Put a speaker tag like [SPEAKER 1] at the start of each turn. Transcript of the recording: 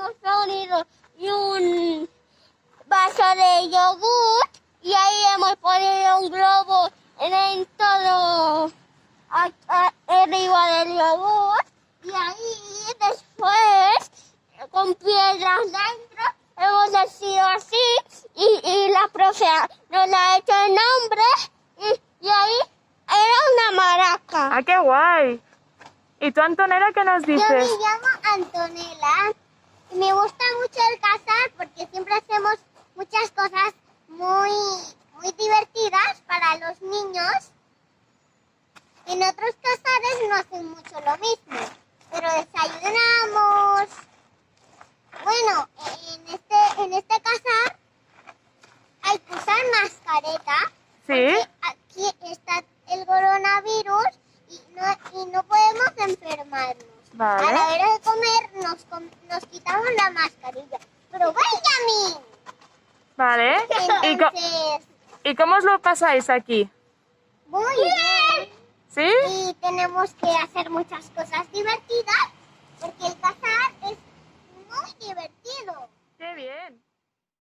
[SPEAKER 1] hemos reunido y un vaso de yogur y ahí hemos ponido un globo en todo arriba del yogur y ahí después con piedras dentro hemos decidido así y la profe nos la ha hecho el nombre y ahí era una maraca.
[SPEAKER 2] ¡Ah, qué guay! ¿Y tú, Antonella, qué nos
[SPEAKER 1] Yo me
[SPEAKER 2] dices?
[SPEAKER 1] llamo Antonella y me gusta mucho el cazar porque siempre hacemos muchas cosas muy divertidas para los niños. En otros cazares no hacen mucho lo mismo, pero desayunamos. Bueno, en este cazar hay que usar mascareta.
[SPEAKER 2] ¿Sí?
[SPEAKER 1] Porque aquí está el coronavirus y no podemos enfermarnos.
[SPEAKER 2] Vale.
[SPEAKER 1] A la hora de comer nos quitamos la mascarilla. ¡Pero Benjamin!
[SPEAKER 2] Vale.
[SPEAKER 1] Entonces,
[SPEAKER 2] ¿Y cómo os lo pasáis aquí?
[SPEAKER 1] muy bien.
[SPEAKER 2] ¿Sí?
[SPEAKER 1] Y tenemos que hacer muchas cosas divertidas porque el cazar es muy divertido.
[SPEAKER 2] ¡Qué bien!